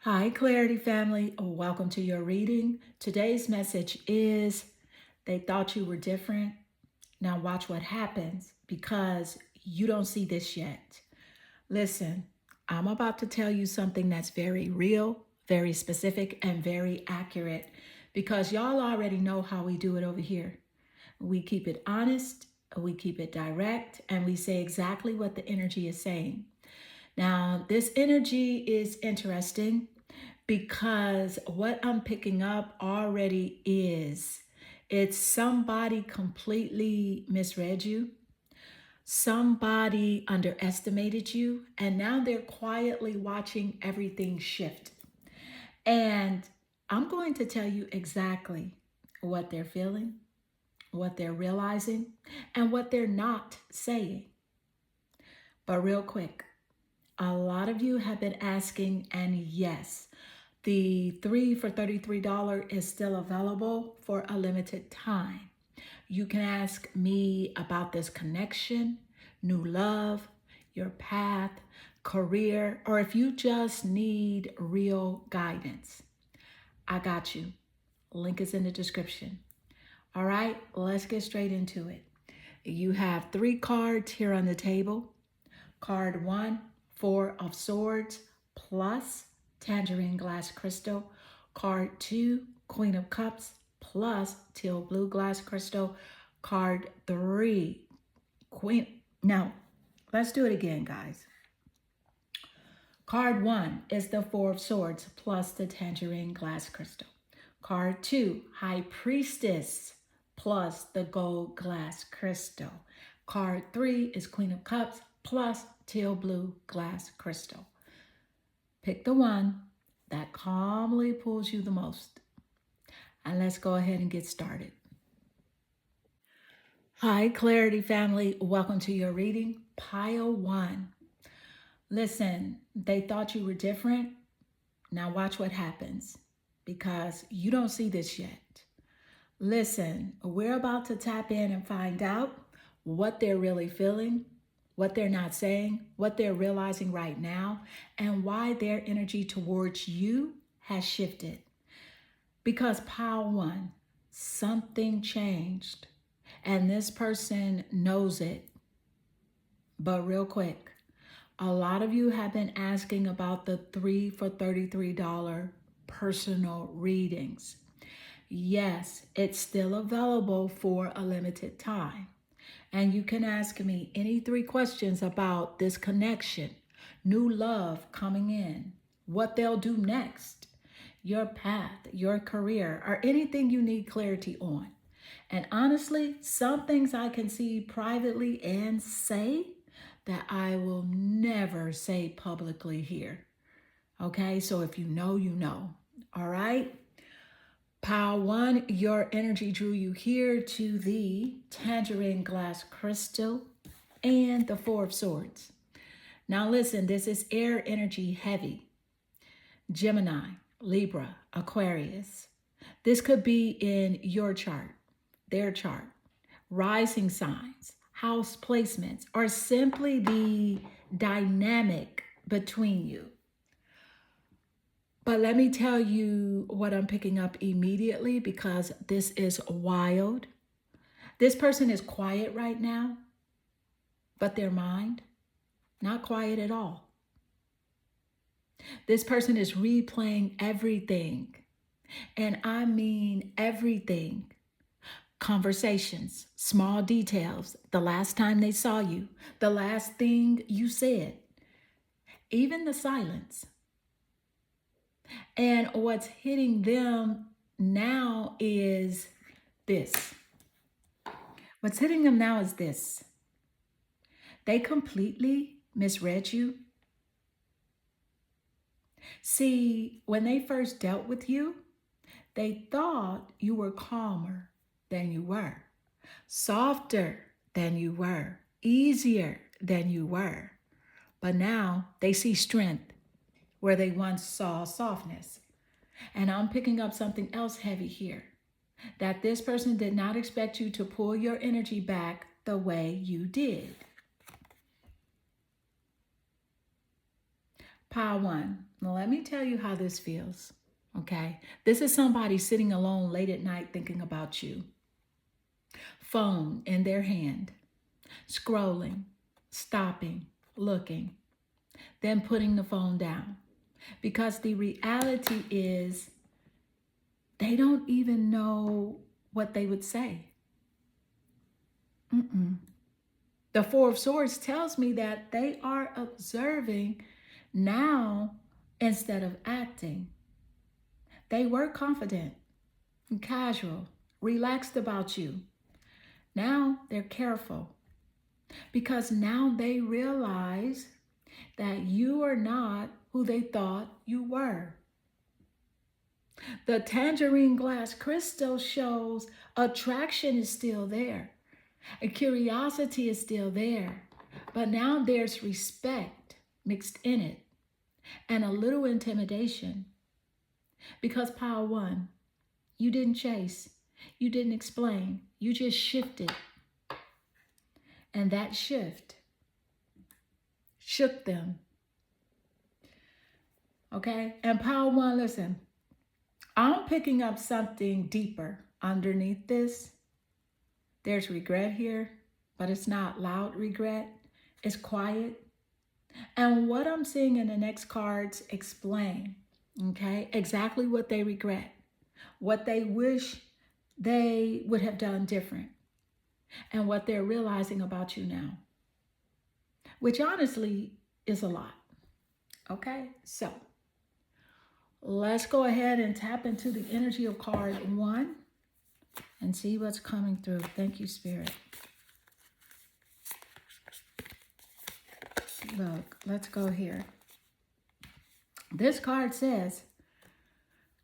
Hi, Clarity family. Welcome to your reading. Today's message is they thought you were different. Now, watch what happens because you don't see this yet. Listen, I'm about to tell you something that's very real, very specific, and very accurate because y'all already know how we do it over here. We keep it honest, we keep it direct, and we say exactly what the energy is saying. Now, this energy is interesting because what I'm picking up already is it's somebody completely misread you, somebody underestimated you, and now they're quietly watching everything shift. And I'm going to tell you exactly what they're feeling, what they're realizing, and what they're not saying. But real quick, a lot of you have been asking, and yes, the 3 for $33 is still available for a limited time. You can ask me about this connection, new love, your path, career, or if you just need real guidance. I got you. Link is in the description. All right, let's get straight into it. You have 3 cards here on the table. Card 1, 4 of Swords plus Tangerine Glass Crystal. Card 2, Queen of Cups plus Teal Blue Glass Crystal. Card 3, Queen. Now, let's do it again, guys. Card 1 is the 4 of Swords plus the Tangerine Glass Crystal. Card 2, High Priestess plus the Gold Glass Crystal. Card 3 is Queen of Cups plus Teal Blue Glass Crystal. Pick the one that calmly pulls you the most. And let's go ahead and get started. Hi, Clarity family. Welcome to your reading. Pile 1. Listen, they thought you were different. Now watch what happens because you don't see this yet. Listen, we're about to tap in and find out what they're really feeling, what they're not saying, what they're realizing right now, and why their energy towards you has shifted. Because pile 1, something changed, and this person knows it. But real quick, a lot of you have been asking about the 3 for $33 personal readings. Yes, it's still available for a limited time. And you can ask me any 3 questions about this connection, new love coming in, what they'll do next, your path, your career, or anything you need clarity on. And honestly, some things I can see privately and say that I will never say publicly here. Okay, so if you know, you know. All right. Pile 1, your energy drew you here to the Tangerine Glass Crystal and the 4 of Swords. Now listen, this is air energy heavy. Gemini, Libra, Aquarius. This could be in your chart, their chart, rising signs, house placements, or simply the dynamic between you. But let me tell you what I'm picking up immediately because this is wild. This person is quiet right now, but their mind, not quiet at all. This person is replaying everything, and I mean everything. Conversations, small details, the last time they saw you, the last thing you said, even the silence. And what's hitting them now is this. What's hitting them now is this. They completely misread you. See, when they first dealt with you, they thought you were calmer than you were, softer than you were, easier than you were. But now they see strength where they once saw softness. And I'm picking up something else heavy here, that this person did not expect you to pull your energy back the way you did. Pile 1, Now, let me tell you how this feels. Okay. This is somebody sitting alone late at night thinking about you. Phone in their hand, scrolling, stopping, looking, then putting the phone down. Because the reality is they don't even know what they would say. The Four of Swords tells me that they are observing now instead of acting. They were confident, casual, relaxed about you. Now they're careful because now they realize that you are not who they thought you were. The tangerine glass crystal shows attraction is still there. And curiosity is still there. But now there's respect mixed in it and a little intimidation. Because Pile 1, you didn't chase, you didn't explain, you just shifted. And that shift shook them. Okay? And Pile 1, listen, I'm picking up something deeper underneath this. There's regret here, but it's not loud regret. It's quiet. And what I'm seeing in the next cards explain, okay, exactly what they regret, what they wish they would have done different, and what they're realizing about you now, which honestly is a lot. Okay, so let's go ahead and tap into the energy of card 1 and see what's coming through. Thank you, Spirit. Look, let's go here. This card says,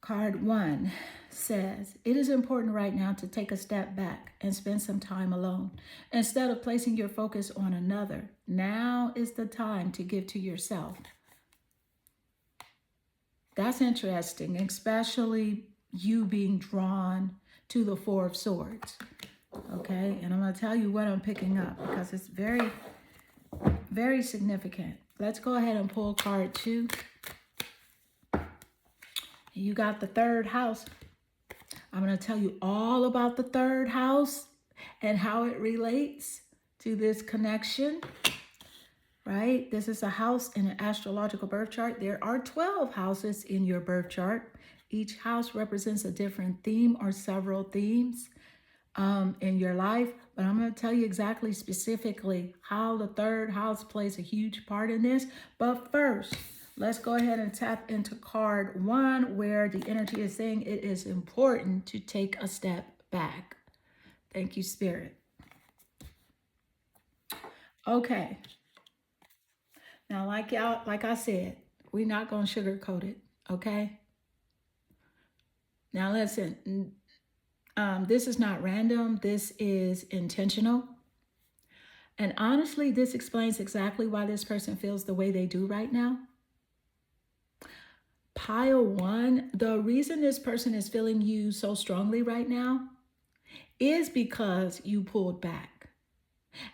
card 1 says, it is important right now to take a step back and spend some time alone. Instead of placing your focus on another, now is the time to give to yourself. That's interesting, especially you being drawn to the Four of Swords. Okay, and I'm going to tell you what I'm picking up because it's very, very significant. Let's go ahead and pull card 2. You got the 3rd house. I'm going to tell you all about the 3rd house and how it relates to this connection, right? This is a house in an astrological birth chart. There are 12 houses in your birth chart. Each house represents a different theme or several themes in your life. But I'm going to tell you exactly specifically how the 3rd house plays a huge part in this. But first, let's go ahead and tap into card 1 where the energy is saying it is important to take a step back. Thank you, Spirit. Okay. Now, like I said, we're not going to sugarcoat it, okay? Now, listen, this is not random. This is intentional. And honestly, this explains exactly why this person feels the way they do right now. Pile 1, the reason this person is feeling you so strongly right now is because you pulled back.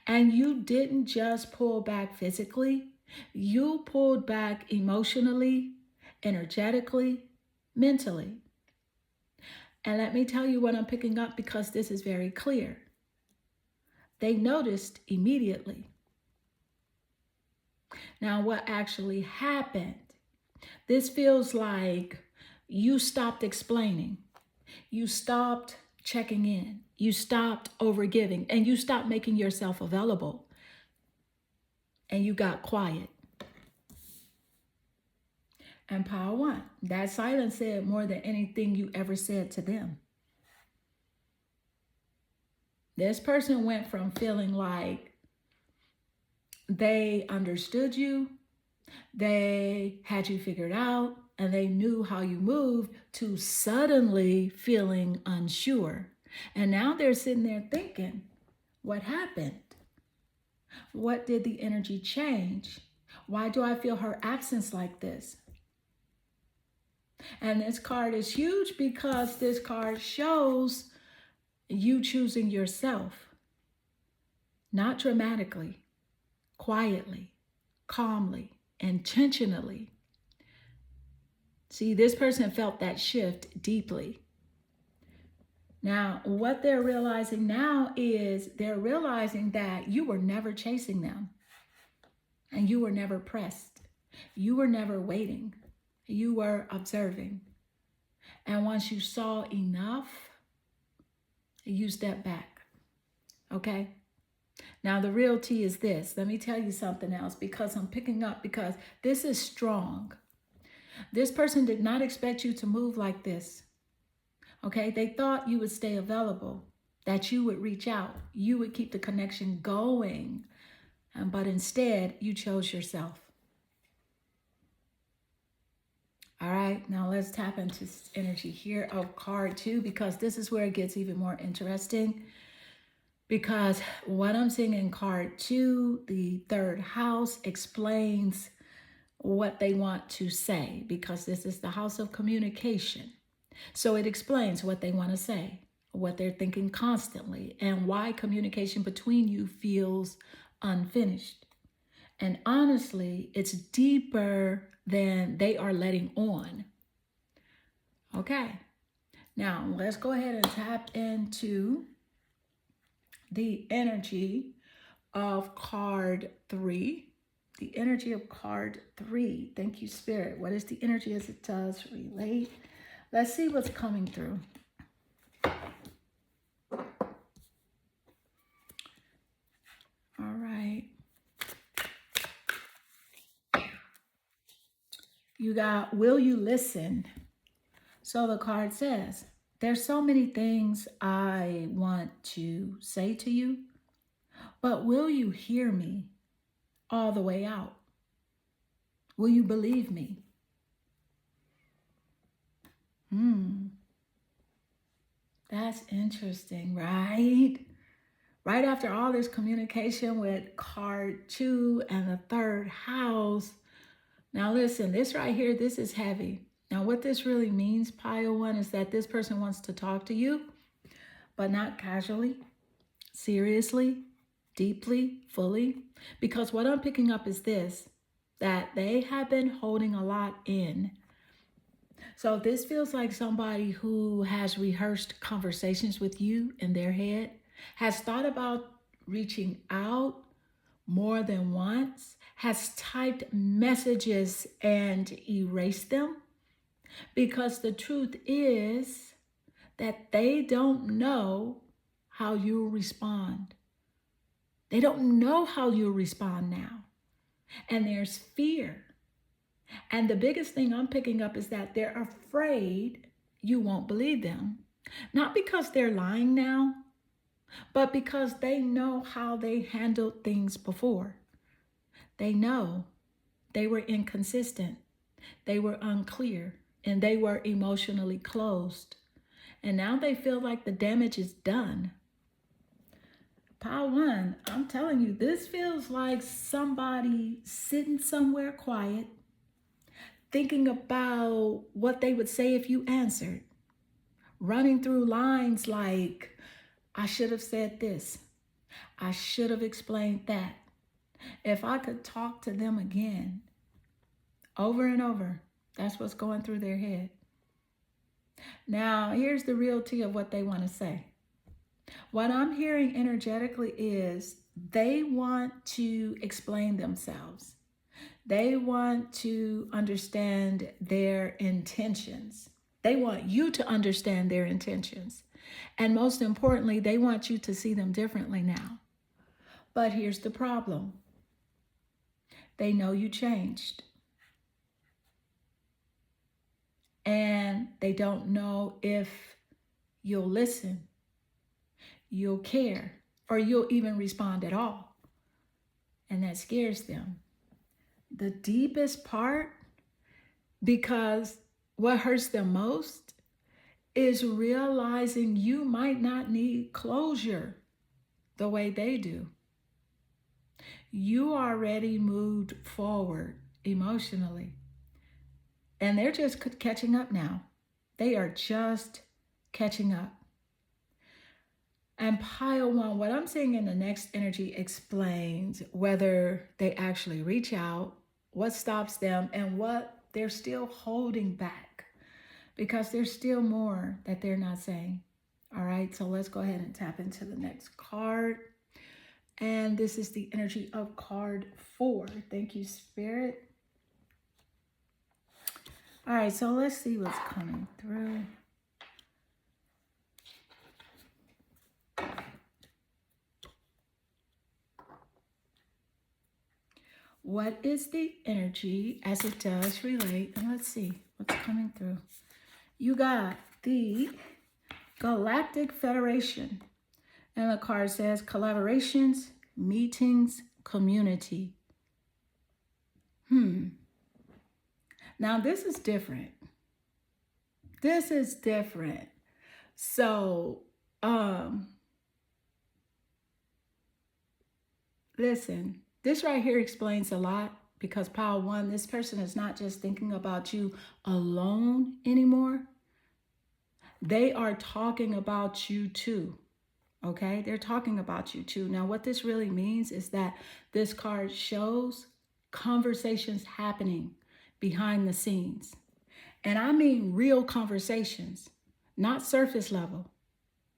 And you didn't just pull back physically, you pulled back emotionally, energetically, mentally. And let me tell you what I'm picking up because this is very clear. They noticed immediately. Now, what actually happened? This feels like you stopped explaining. You stopped checking in. You stopped overgiving. And you stopped making yourself available. And you got quiet. And Pile 1, that silence said more than anything you ever said to them. This person went from feeling like they understood you, they had you figured out, and they knew how you moved, to suddenly feeling unsure. And now they're sitting there thinking, what happened? What did the energy change? Why do I feel her absence like this? And this card is huge because this card shows you choosing yourself, not dramatically, quietly, calmly, intentionally. See, this person felt that shift deeply. Now, what they're realizing now is they're realizing that you were never chasing them and you were never pressed. You were never waiting. You were observing. And once you saw enough, you step back. Okay? Now, the real tea is this. Let me tell you something else, because I'm picking up, because this is strong. This person did not expect you to move like this. Okay? They thought you would stay available, that you would reach out, you would keep the connection going. But instead, you chose yourself. All right, now let's tap into energy here of card 2, because this is where it gets even more interesting. Because what I'm seeing in card 2, the 3rd house, explains what they want to say, because this is the house of communication. So it explains what they want to say, what they're thinking constantly, and why communication between you feels unfinished. And honestly, it's deeper than they are letting on. Okay, now let's go ahead and tap into the energy of card 3. The energy of card 3. Thank you, Spirit. What is the energy as it does relate? Let's see what's coming through. All right. You got, will you listen? So the card says, there's so many things I want to say to you, but will you hear me all the way out? Will you believe me? That's interesting, right? Right after all this communication with card 2 and the 3rd house. Now listen, this right here, this is heavy. Now what this really means, pile 1, is that this person wants to talk to you, but not casually, seriously, deeply, fully. Because what I'm picking up is this, that they have been holding a lot in. So this feels like somebody who has rehearsed conversations with you in their head, has thought about reaching out more than once, has typed messages and erased them. Because the truth is that they don't know how you'll respond. They don't know how you'll respond now. And there's fear. And the biggest thing I'm picking up is that they're afraid you won't believe them. Not because they're lying now, but because they know how they handled things before. They know they were inconsistent, they were unclear, and they were emotionally closed. And now they feel like the damage is done. Pile 1, I'm telling you, this feels like somebody sitting somewhere quiet, thinking about what they would say if you answered, running through lines like, I should have said this, I should have explained that. If I could talk to them again, over and over, that's what's going through their head. Now, here's the reality of what they want to say. What I'm hearing energetically is they want to explain themselves. They want to understand their intentions. They want you to understand their intentions. And most importantly, they want you to see them differently now. But here's the problem. They know you changed. And they don't know if you'll listen, you'll care, or you'll even respond at all. And that scares them. The deepest part, because what hurts them most is realizing you might not need closure the way they do. You already moved forward emotionally. And they're just catching up now. They are just catching up. And pile 1, what I'm seeing in the next energy explains whether they actually reach out, what stops them, and what they're still holding back because there's still more that they're not saying. All right, so let's go ahead and tap into the next card. And this is the energy of card 4. Thank you, Spirit. All right, so let's see what's coming through. What is the energy as it does relate? And let's see what's coming through. You got the Galactic Federation. And the card says collaborations, meetings, community. Now this is different. This is different. So, listen, this right here explains a lot because Pile 1, this person is not just thinking about you alone anymore. They are talking about you too. Okay, they're talking about you too. Now, what this really means is that this card shows conversations happening behind the scenes. And I mean real conversations, not surface level,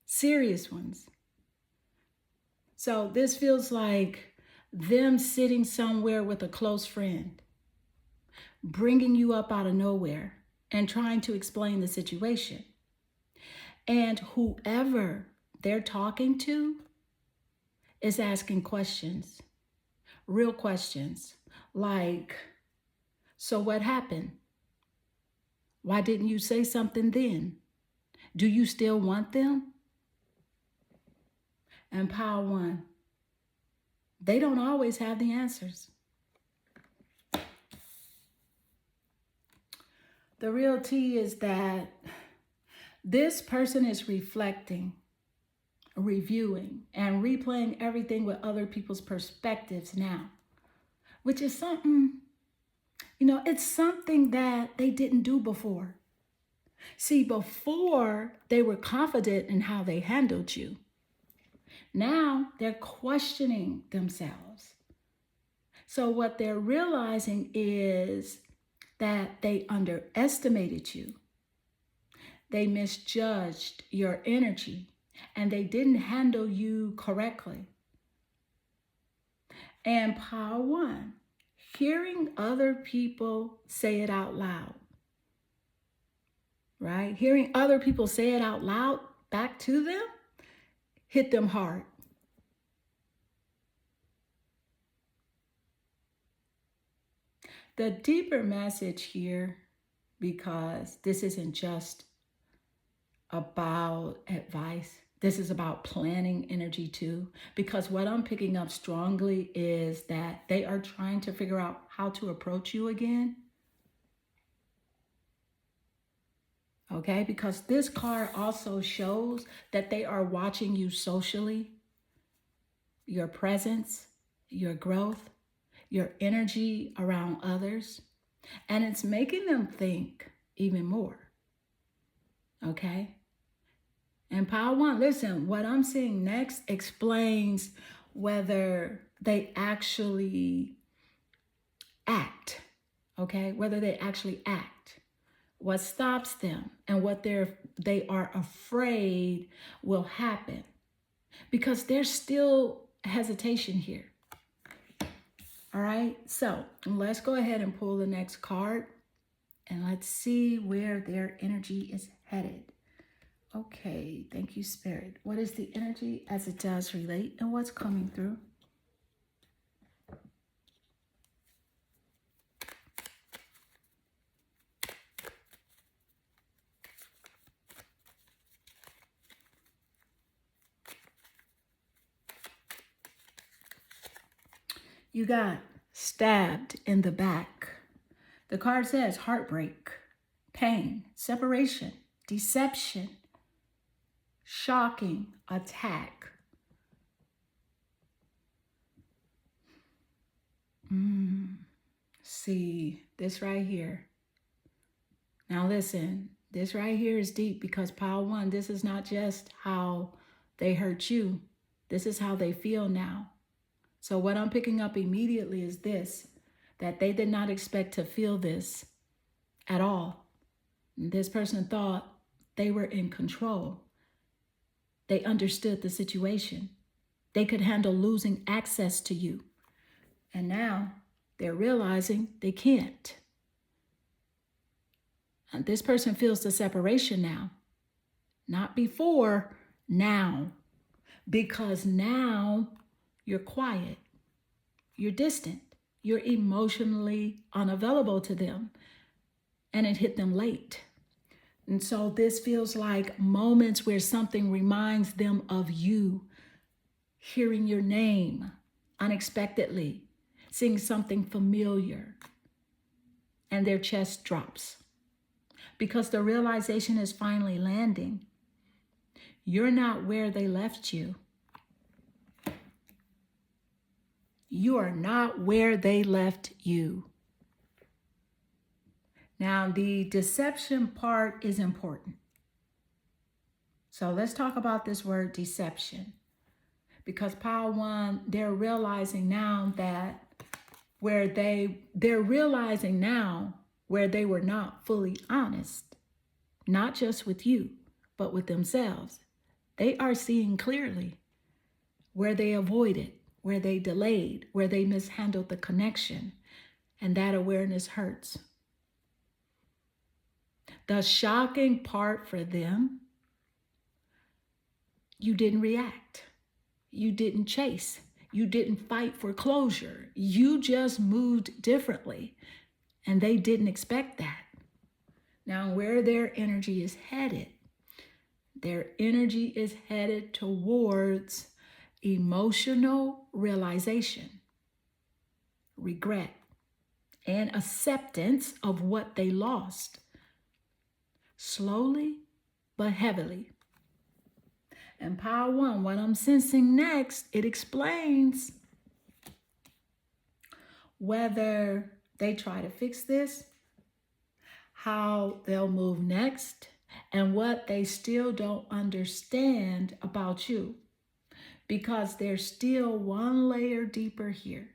serious ones. So this feels like them sitting somewhere with a close friend, bringing you up out of nowhere and trying to explain the situation. And whoever they're talking to is asking questions, real questions, like, so what happened? Why didn't you say something then? Do you still want them? And Pile 1, they don't always have the answers. The real tea is that this person is reflecting, reviewing, and replaying everything with other people's perspectives now, which is something, it's something that they didn't do before. See, before they were confident in how they handled you. Now they're questioning themselves. So what they're realizing is that they underestimated you. They misjudged your energy and they didn't handle you correctly. And Pile 1, hearing other people say it out loud, right? Hearing other people say it out loud back to them hit them hard. The deeper message here, because this isn't just about advice, this is about planning energy too, because what I'm picking up strongly is that they are trying to figure out how to approach you again. Okay, because this card also shows that they are watching you socially, your presence, your growth, your energy around others, and it's making them think even more. Okay? And Pile 1, listen, what I'm seeing next explains whether they actually act, okay? Whether they actually act, what stops them, and what they are afraid will happen. Because there's still hesitation here. All right, so let's go ahead and pull the next card and let's see where their energy is headed. Okay, thank you, Spirit. What is the energy as it does relate and what's coming through? You got stabbed in the back. The card says heartbreak, pain, separation, deception, shocking attack. See, this right here. Now listen, this right here is deep because Pile 1, this is not just how they hurt you. This is how they feel now. So what I'm picking up immediately is this, that they did not expect to feel this. at all. This person thought they were in control. They understood the situation. They could handle losing access to you. And now they're realizing they can't. And this person feels the separation now. Not before, now. Because now you're quiet. You're distant. You're emotionally unavailable to them. And it hit them late. And so this feels like moments where something reminds them of you, hearing your name unexpectedly, seeing something familiar, and their chest drops. Because the realization is finally landing. You're not where they left you. You are not where they left you. Now, the deception part is important. So let's talk about this word deception. Because Pile 1, they're realizing now that they're realizing now where they were not fully honest, not just with you, but with themselves. They are seeing clearly where they avoided, where they delayed, where they mishandled the connection, and that awareness hurts. The shocking part for them, you didn't react. You didn't chase. You didn't fight for closure. You just moved differently. And they didn't expect that. Now, where their energy is headed, their energy is headed towards emotional realization, regret, and acceptance of what they lost. Slowly but heavily. And Pile 1, what I'm sensing next, it explains whether they try to fix this, how they'll move next, and what they still don't understand about you. Because there's still one layer deeper here.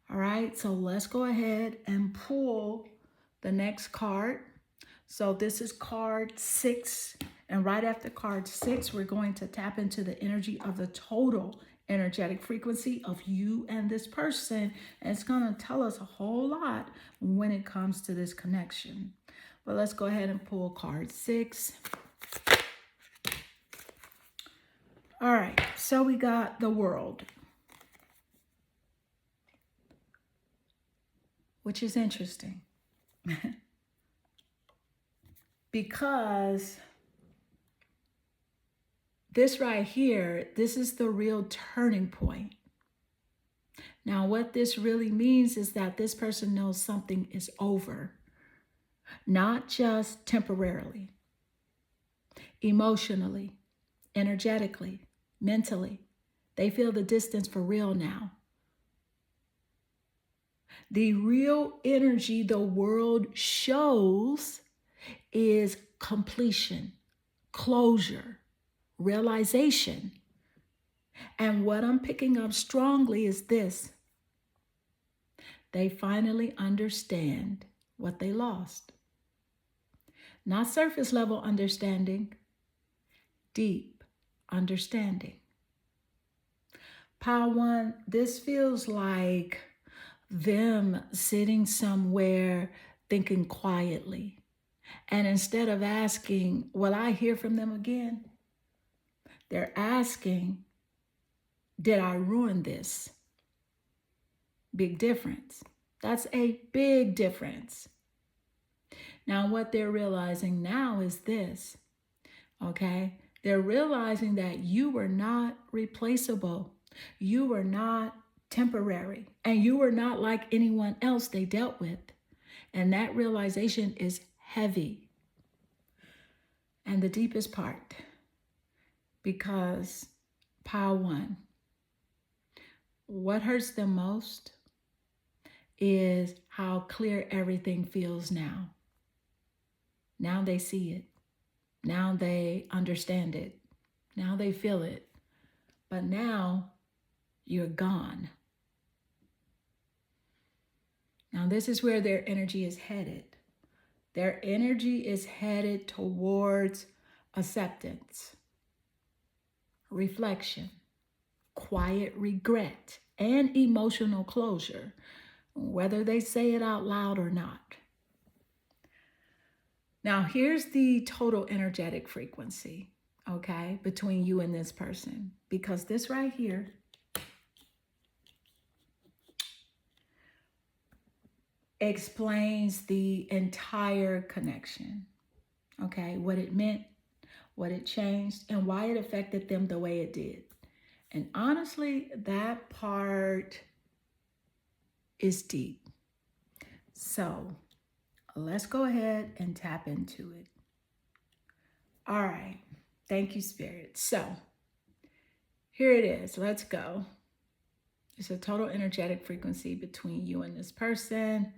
All right, so let's go ahead and pull the next card. So this is card 6. And right after card 6, we're going to tap into the energy of the total energetic frequency of you and this person. And it's going to tell us a whole lot when it comes to this connection. But let's go ahead and pull card 6. All right, so we got the World, which is interesting. Because this right here, this is the real turning point. Now, what this really means is that this person knows something is over, not just temporarily, emotionally, energetically, mentally. They feel the distance for real now. The real energy the World shows is completion, closure, realization. And what I'm picking up strongly is this. They finally understand what they lost. Not surface level understanding, deep understanding. Pile 1, this feels like them sitting somewhere thinking quietly. And instead of asking, will I hear from them again? They're asking, did I ruin this? Big difference. That's a big difference. Now, what they're realizing now is this, okay? They're realizing that you were not replaceable. You were not temporary. And you were not like anyone else they dealt with. And that realization is heavy. And the deepest part, because Pile 1, what hurts them most is how clear everything feels now. Now they see it. Now they understand it. Now they feel it. But now you're gone. Now this is where their energy is headed. Their energy is headed towards acceptance, reflection, quiet regret, and emotional closure, whether they say it out loud or not. Now, here's the total energetic frequency, okay, between you and this person, because this right here explains the entire connection, okay, what it meant, what it changed, and why it affected them the way it did. And honestly, that part is deep. So let's go ahead and tap into it. All right. Thank you, Spirit. So here it is. Let's go. It's a total energetic frequency between you and this person.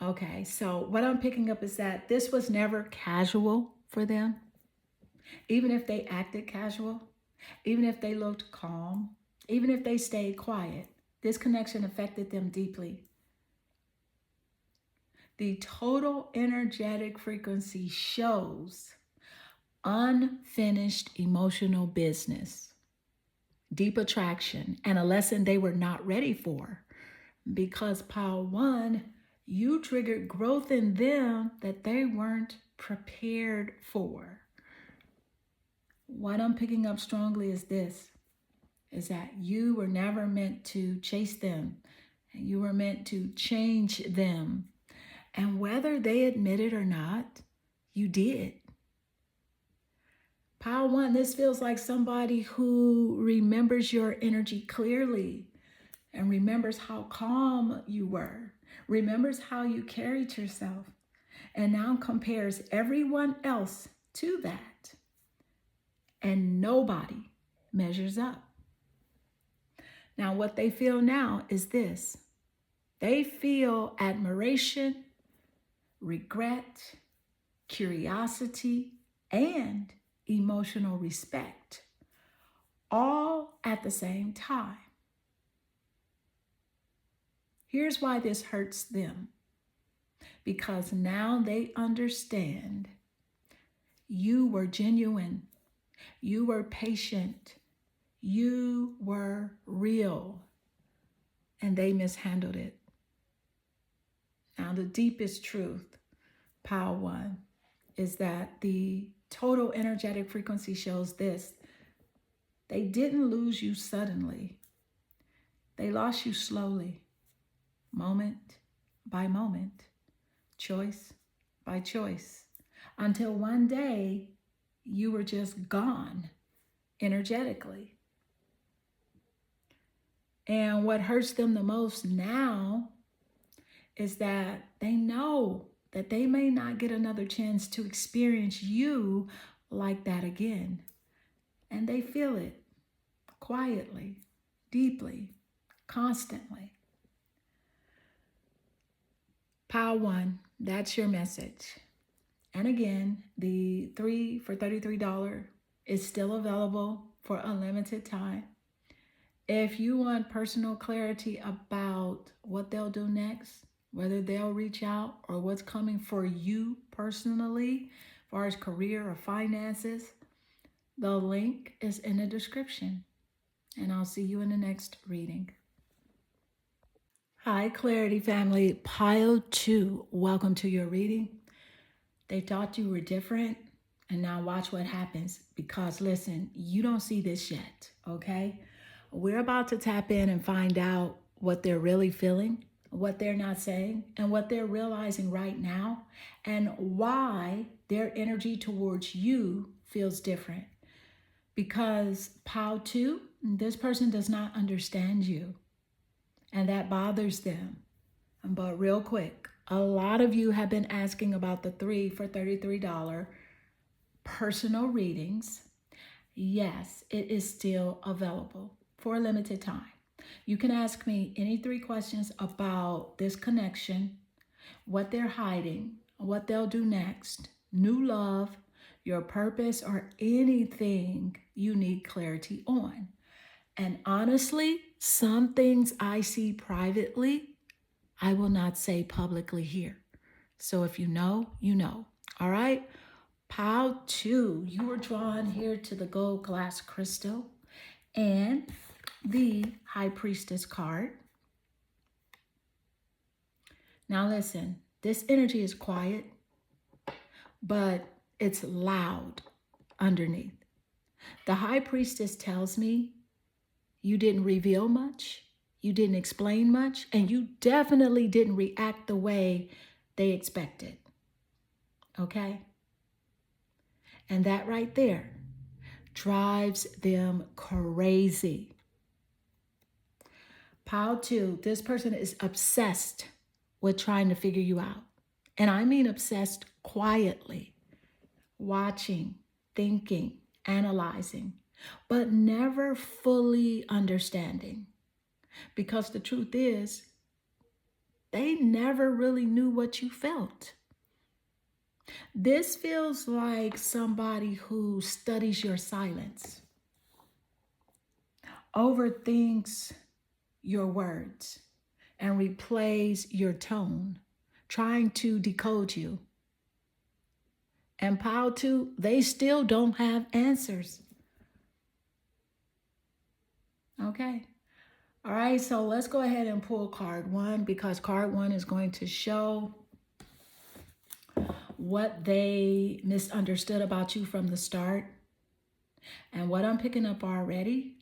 Okay. So what I'm picking up is that this was never casual for them. Even if they acted casual, even if they looked calm, even if they stayed quiet, this connection affected them deeply. The total energetic frequency shows unfinished emotional business, deep attraction, and a lesson they were not ready for. Because Pile 1, you triggered growth in them that they weren't prepared for. What I'm picking up strongly is this, is that you were never meant to chase them. You were meant to change them. And whether they admit it or not, you did. Pile 1, this feels like somebody who remembers your energy clearly and remembers how calm you were, remembers how you carried yourself, and now compares everyone else to that. And nobody measures up. Now, what they feel now is this. They feel admiration, regret, curiosity, and emotional respect, all at the same time. Here's why this hurts them. Because now they understand you were genuine, you were patient, you were real, and they mishandled it. Now, the deepest truth, Pile 1, is that the total energetic frequency shows this. They didn't lose you suddenly. They lost you slowly, moment by moment, choice by choice, until one day you were just gone energetically. And what hurts them the most now is that they know that they may not get another chance to experience you like that again. And they feel it quietly, deeply, constantly. Pile 1, that's your message. And again, the 3 for $33 is still available for unlimited time. If you want personal clarity about what they'll do next, whether they'll reach out or what's coming for you personally, as far as career or finances, the link is in the description. And I'll see you in the next reading. Hi, Clarity family. Pile 2, welcome to your reading. They thought you were different, and now watch what happens. Because listen, you don't see this yet, okay? We're about to tap in and find out what they're really feeling, what they're not saying, and what they're realizing right now, and why their energy towards you feels different. Because Pile 2, this person does not understand you, and that bothers them. But real quick, a lot of you have been asking about the 3 for $33 personal readings. Yes, it is still available for a limited time. You can ask me any 3 questions about this connection, what they're hiding, what they'll do next, new love, your purpose, or anything you need clarity on. And honestly, some things I see privately, I will not say publicly here. So if you know, you know. All right. Pile 2, you were drawn here to the gold glass crystal and the High Priestess card. Now listen, this energy is quiet, but it's loud underneath. The High Priestess tells me you didn't reveal much, you didn't explain much, and you definitely didn't react the way they expected. Okay? And that right there drives them crazy. Pile 2, this person is obsessed with trying to figure you out. And I mean obsessed quietly, watching, thinking, analyzing, but never fully understanding. Because the truth is, they never really knew what you felt. This feels like somebody who studies your silence, overthinks your words, and replays your tone, trying to decode you. And pile 2, they still don't have answers. Okay. All right, so let's go ahead and pull card 1 because card 1 is going to show what they misunderstood about you from the start. And what I'm picking up already,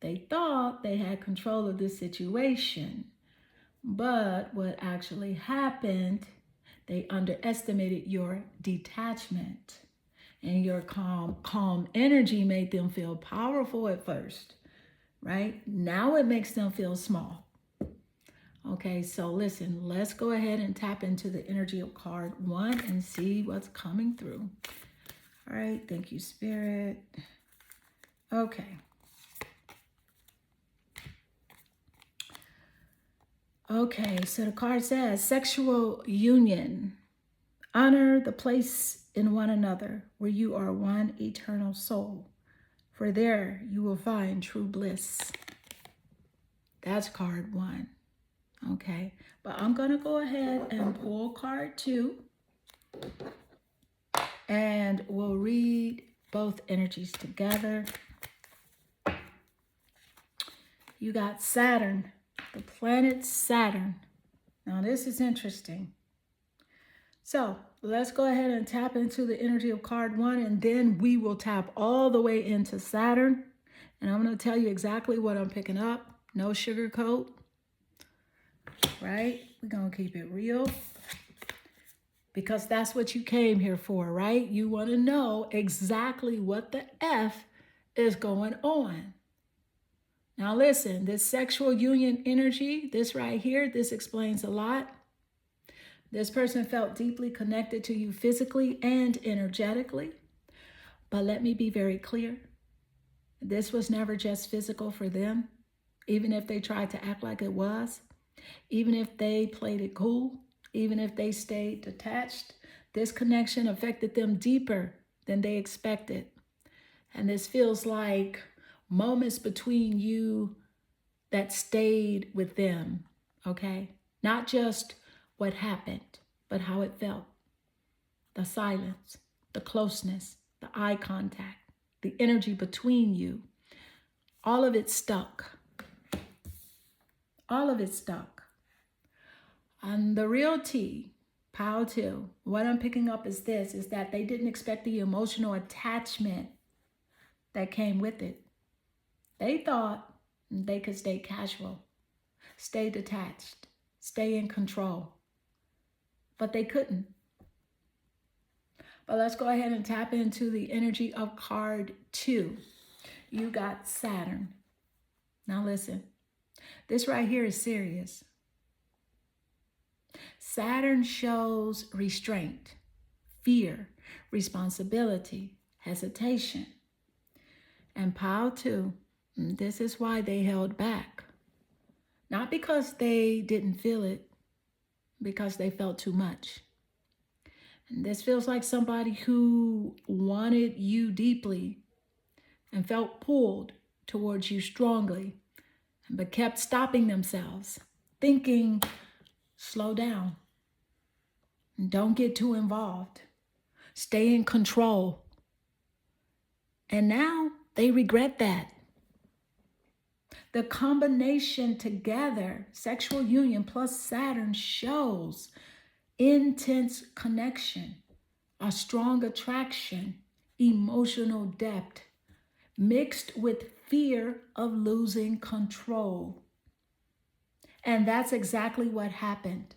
they thought they had control of this situation. But what actually happened, they underestimated your detachment. And your calm energy made them feel powerful at first, right? Now it makes them feel small. Okay, so listen, let's go ahead and tap into the energy of card 1 and see what's coming through. All right, thank you, Spirit. Okay. Okay, so the card says sexual union. Honor the place in one another where you are one eternal soul, for there you will find true bliss. That's card 1. Okay, but I'm going to go ahead and pull card 2 and we'll read both energies together. You got Saturn, the planet Saturn. Now this is interesting. So let's go ahead and tap into the energy of card 1 and then we will tap all the way into Saturn. And I'm going to tell you exactly what I'm picking up. No sugarcoat, right? We're going to keep it real because that's what you came here for, right? You want to know exactly what the F is going on. Now listen, this sexual union energy, this right here, this explains a lot. This person felt deeply connected to you physically and energetically. But let me be very clear. This was never just physical for them, even if they tried to act like it was, even if they played it cool, even if they stayed detached. This connection affected them deeper than they expected. And this feels like moments between you that stayed with them, okay? Not just what happened, but how it felt. The silence, the closeness, the eye contact, the energy between you. All of it stuck. All of it stuck. And the real tea, pile 2, what I'm picking up is this, is that they didn't expect the emotional attachment that came with it. They thought they could stay casual, stay detached, stay in control. But they couldn't. But let's go ahead and tap into the energy of card 2. You got Saturn. Now listen, this right here is serious. Saturn shows restraint, fear, responsibility, hesitation. And pile 2, this is why they held back. Not because they didn't feel it, because they felt too much. And this feels like somebody who wanted you deeply and felt pulled towards you strongly, but kept stopping themselves, thinking, slow down. Don't get too involved. Stay in control. And now they regret that. The combination together, sexual union plus Saturn, shows intense connection, a strong attraction, emotional depth, mixed with fear of losing control. And that's exactly what happened.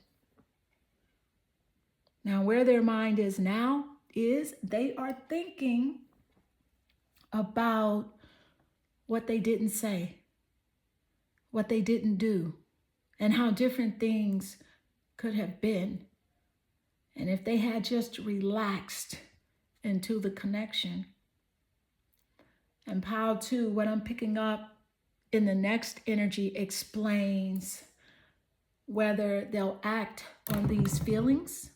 Now, where their mind is now is they are thinking about what they didn't say, what they didn't do, and how different things could have been. And if they had just relaxed into the connection. And pile 2, what I'm picking up in the next energy explains whether they'll act on these feelings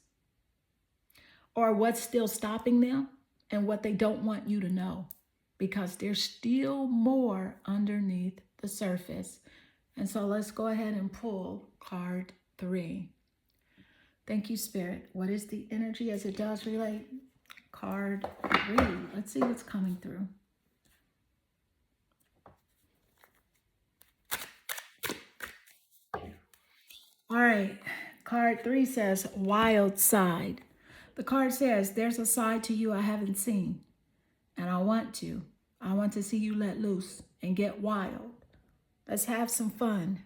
or what's still stopping them and what they don't want you to know, because there's still more underneath the surface. And so let's go ahead and pull card 3. Thank you, Spirit. What is the energy as it does relate? Card 3. Let's see what's coming through. All right, card 3 says wild side. The card says there's a side to you I haven't seen, and I want to. I want to see you let loose and get wild. Let's have some fun.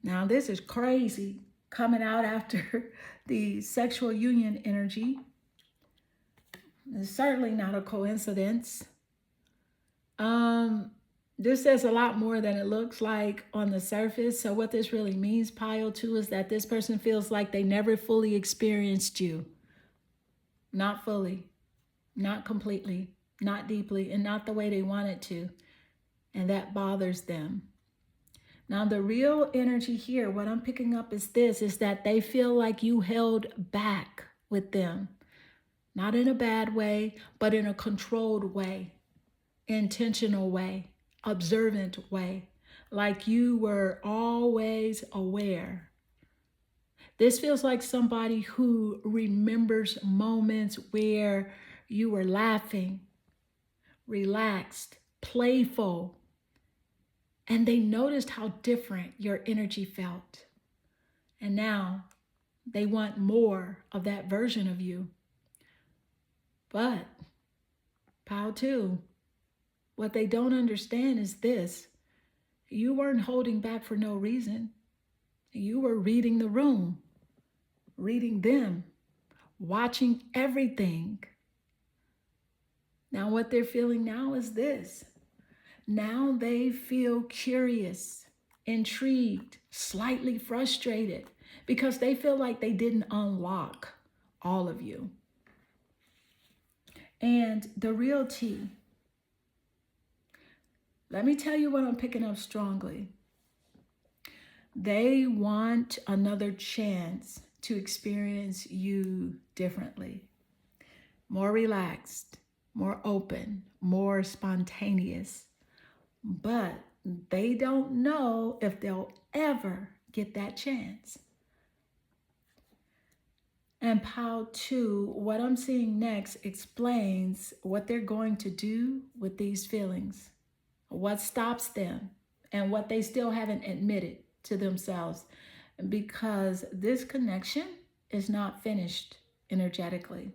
Now, this is crazy coming out after the sexual union energy. It's certainly not a coincidence. This says a lot more than it looks like on the surface. So what this really means, pile 2, is that this person feels like they never fully experienced you. Not fully, not completely, not deeply, and not the way they wanted to. And that bothers them. Now, the real energy here, what I'm picking up is this, is that they feel like you held back with them. Not in a bad way, but in a controlled way, intentional way, observant way, like you were always aware. This feels like somebody who remembers moments where you were laughing, relaxed, playful, and they noticed how different your energy felt. And now they want more of that version of you. But, pile 2, what they don't understand is this. You weren't holding back for no reason. You were reading the room, reading them, watching everything. Now what they're feeling now is this. Now they feel curious, intrigued, slightly frustrated, because they feel like they didn't unlock all of you. And the real tea, let me tell you what I'm picking up strongly. They want another chance to experience you differently, more relaxed, more open, more spontaneous. But they don't know if they'll ever get that chance. And pile 2, what I'm seeing next explains what they're going to do with these feelings, what stops them, and what they still haven't admitted to themselves, because this connection is not finished energetically.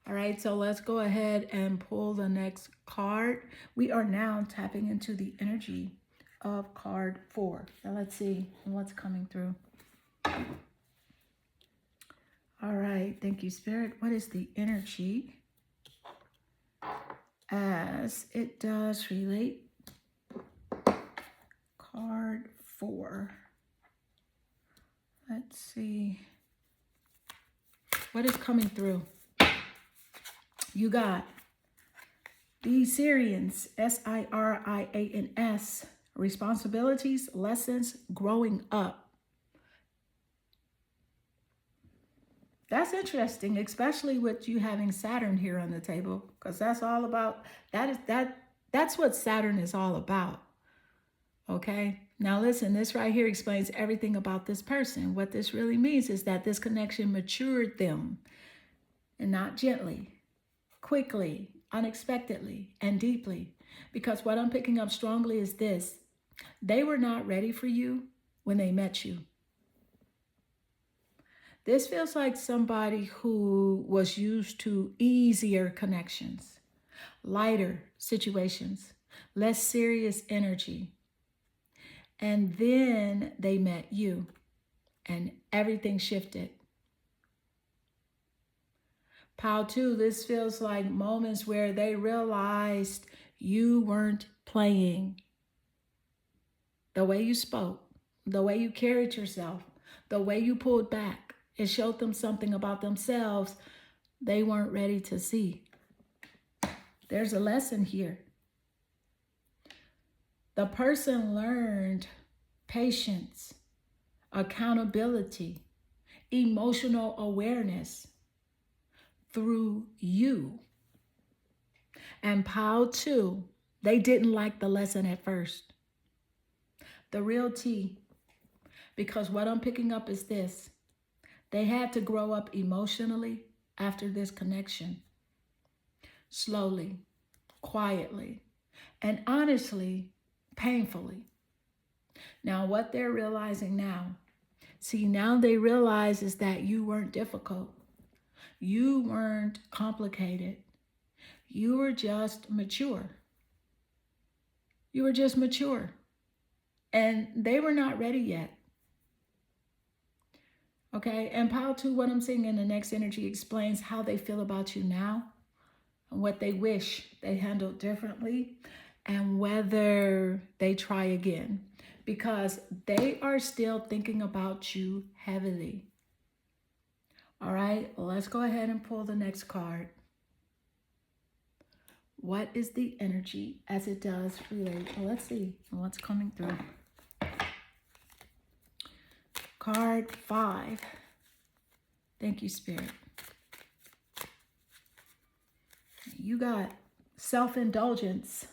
All right, so let's go ahead and pull the next card. We are now tapping into the energy of card 4. Now let's see what's coming through. All right, thank you, Spirit. What is the energy as it does relate? Card 4. Let's see. What is coming through? You got the Sirians, Sirians, responsibilities, lessons, growing up. That's interesting, especially with you having Saturn here on the table, because that's all about, that's what Saturn is all about. Okay? Now listen, this right here explains everything about this person. What this really means is that this connection matured them, and not gently, quickly, unexpectedly, and deeply. Because what I'm picking up strongly is this: they were not ready for you when they met you. This feels like somebody who was used to easier connections, lighter situations, less serious energy. And then they met you and everything shifted. Pile 2, this feels like moments where they realized you weren't playing. The way you spoke, the way you carried yourself, the way you pulled back, it showed them something about themselves they weren't ready to see. There's a lesson here. The person learned patience, accountability, emotional awareness through you. And Pile 2, they didn't like the lesson at first. The real tea, because what I'm picking up is this: they had to grow up emotionally after this connection. Slowly, quietly, and honestly, painfully. Now, what they're realizing now, now they realize is that you weren't difficult. You weren't complicated. You were just mature. You were just mature. And they were not ready yet. Okay, and Pile 2, what I'm seeing in the next energy, explains how they feel about you now and what they wish they handled differently and whether they try again, because they are still thinking about you heavily. All right, let's go ahead and pull the next card. What is the energy as it does relate? Well, let's see what's coming through. Card 5. Thank you, Spirit. You got self-indulgence.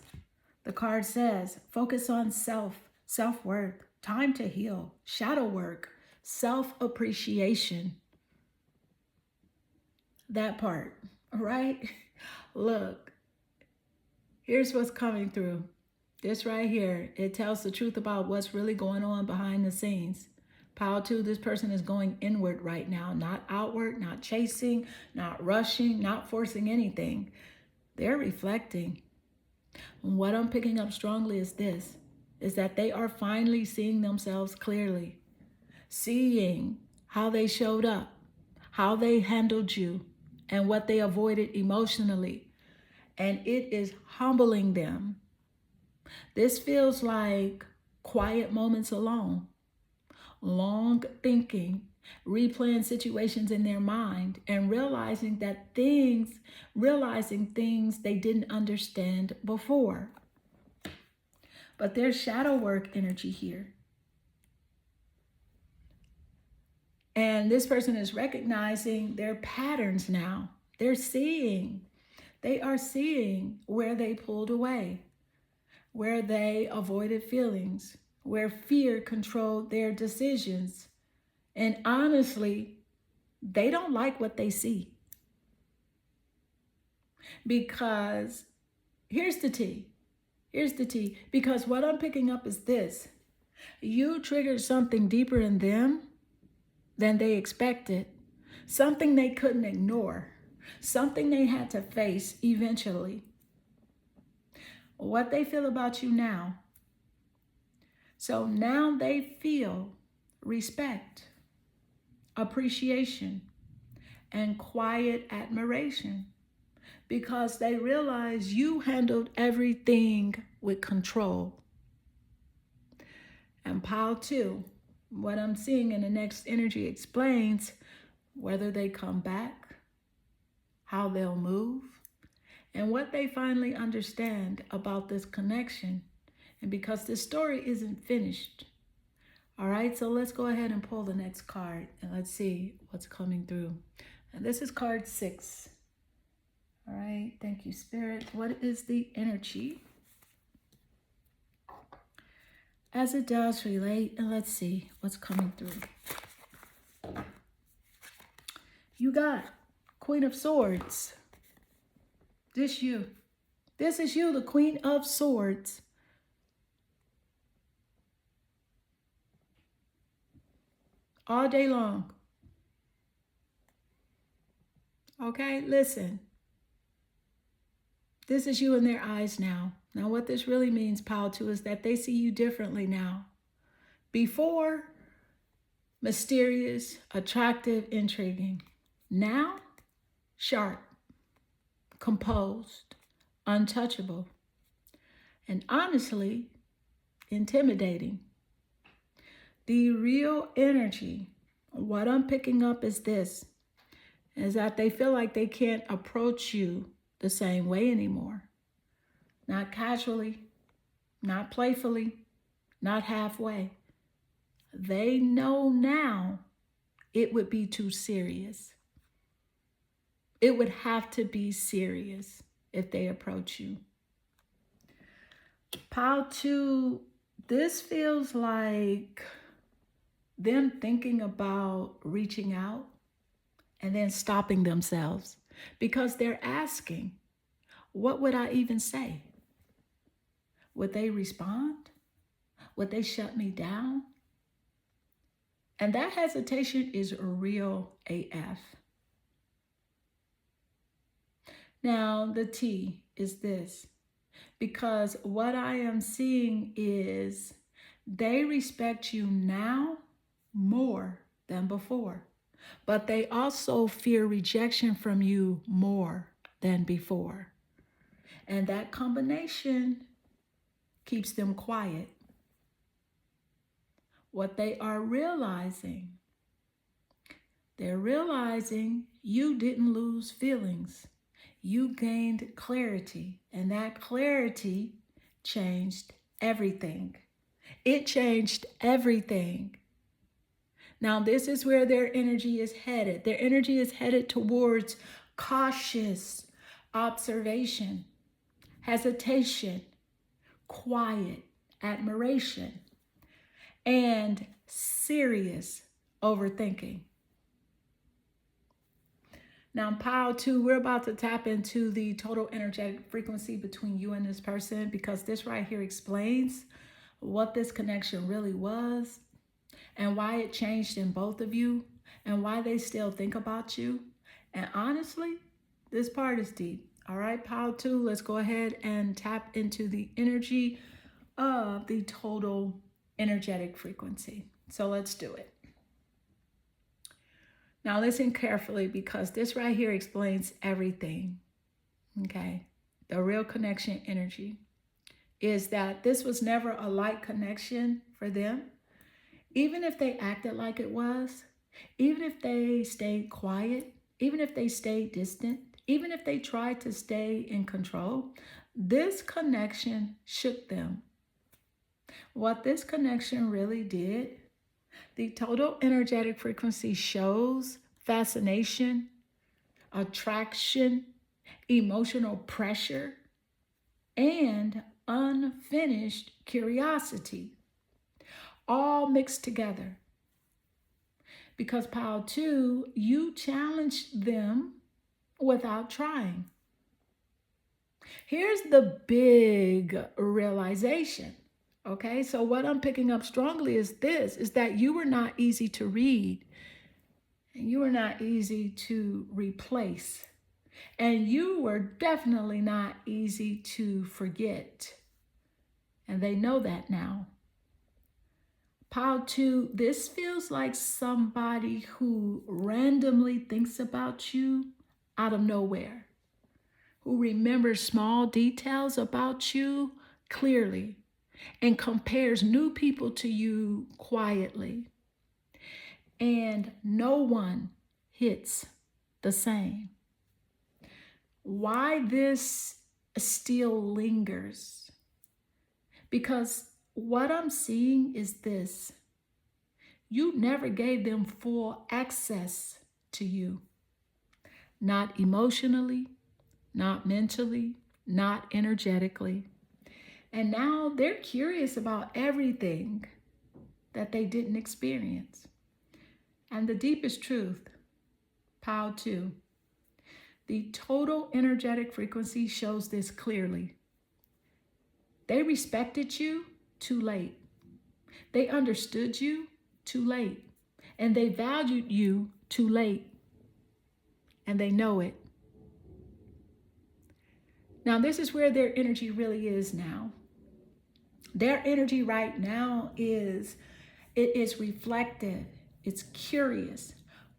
The card says, focus on self-worth, time to heal, shadow work, self-appreciation. That part, all right? Look, here's what's coming through. This right here, it tells the truth about what's really going on behind the scenes. Pile 2, this person is going inward right now, not outward, not chasing, not rushing, not forcing anything. They're reflecting. And what I'm picking up strongly is this, is that they are finally seeing themselves clearly, seeing how they showed up, how they handled you, and what they avoided emotionally. And it is humbling them. This feels like quiet moments alone, long thinking, replaying situations in their mind, and realizing things they didn't understand before. But there's shadow work energy here. And this person is recognizing their patterns now. They are seeing where they pulled away, where they avoided feelings, where fear controlled their decisions. And honestly, they don't like what they see. Because here's the tea. Because what I'm picking up is this: you triggered something deeper in them than they expected, something they couldn't ignore, something they had to face eventually. What they feel about you now. So now they feel respect, appreciation, and quiet admiration, because they realize you handled everything with control. And Pile 2, what I'm seeing in the next energy explains whether they come back, how they'll move, and what they finally understand about this connection. And because this story isn't finished. All right, so let's go ahead and pull the next card and let's see what's coming through. And this is card 6. All right, thank you, Spirit. What is the energy as it does relate. And let's see what's coming through. You got Queen of Swords. This you. This is you, the Queen of Swords. All day long. Okay, listen. This is you in their eyes now. Now, what this really means, Pile 2, is that they see you differently now. Before, mysterious, attractive, intriguing. Now, sharp, composed, untouchable, and honestly, intimidating. The real energy, what I'm picking up is this, is that they feel like they can't approach you the same way anymore. Not casually, not playfully, not halfway. They know now it would be too serious. It would have to be serious if they approach you. Pile 2, this feels like them thinking about reaching out and then stopping themselves because they're asking, what would I even say? Would they respond? Would they shut me down? And that hesitation is real AF. Now, the T is this, because what I am seeing is they respect you now more than before, but they also fear rejection from you more than before. And that combination keeps them quiet. What they are realizing, they're realizing you didn't lose feelings. You gained clarity, and that clarity changed everything. It changed everything. Now, this is where their energy is headed. Their energy is headed towards cautious observation, hesitation, quiet admiration, and serious overthinking. Now, Pile 2, we're about to tap into the total energetic frequency between you and this person, because this right here explains what this connection really was and why it changed in both of you and why they still think about you. And honestly, this part is deep. All right, Pile 2, let's go ahead and tap into the energy of the total energetic frequency. So let's do it. Now listen carefully, because this right here explains everything. Okay, the real connection energy is that this was never a light connection for them. Even if they acted like it was, even if they stayed quiet, even if they stayed distant, even if they tried to stay in control, this connection shook them. What this connection really did, the total energetic frequency shows fascination, attraction, emotional pressure, and unfinished curiosity, all mixed together. Because Pile 2, you challenged them without trying. Here's the big realization. Okay, so what I'm picking up strongly is this, is that you were not easy to read, and you were not easy to replace, and you were definitely not easy to forget. And they know that now. Pile 2, this feels like somebody who randomly thinks about you out of nowhere, who remembers small details about you clearly, and compares new people to you quietly. And no one hits the same. Why this still lingers? Because what I'm seeing is this: you never gave them full access to you. Not emotionally, not mentally, not energetically. And now they're curious about everything that they didn't experience. And the deepest truth, Pile 2, the total energetic frequency shows this clearly. They respected you too late. They understood you too late. And they valued you too late. And they know it. Now, this is where their energy really is now. Their energy right now is, it is reflective, it's curious,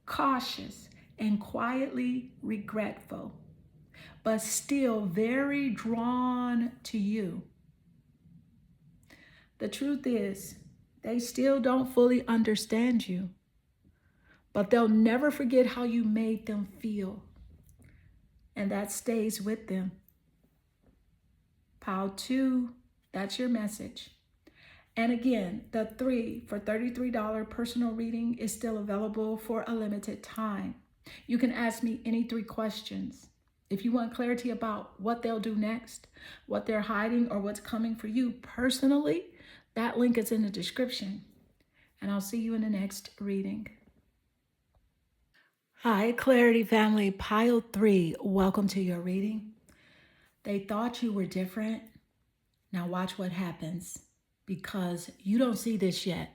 cautious, and quietly regretful, but still very drawn to you. The truth is, they still don't fully understand you, but they'll never forget how you made them feel. And that stays with them. Pile 2, that's your message. And again, the 3 for $33 personal reading is still available for a limited time. You can ask me any 3 questions. If you want clarity about what they'll do next, what they're hiding, or what's coming for you personally, that link is in the description. And I'll see you in the next reading. Hi, Clarity Family, Pile 3. Welcome to your reading. They thought you were different. Now watch what happens, because you don't see this yet.